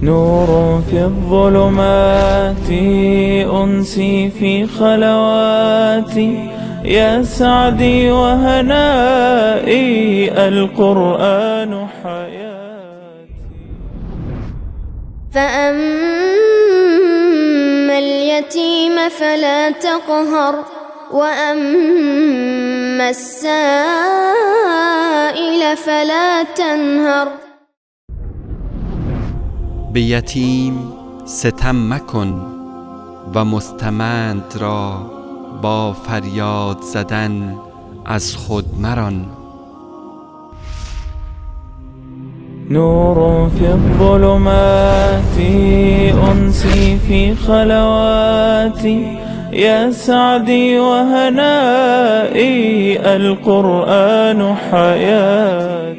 نور في الظلمات أنسي في خلواتي، يا سعدي وهنائي القرآن حياتي. فأما اليتيم فلا تقهر، وأما السائل فلا تنهر. به یتیم ستم مکن و مستمند را با فریاد زدن از خود مران. نور في الظلمات أنسي في خلواتي، يا سعدي وهنائي القرآن حياتي.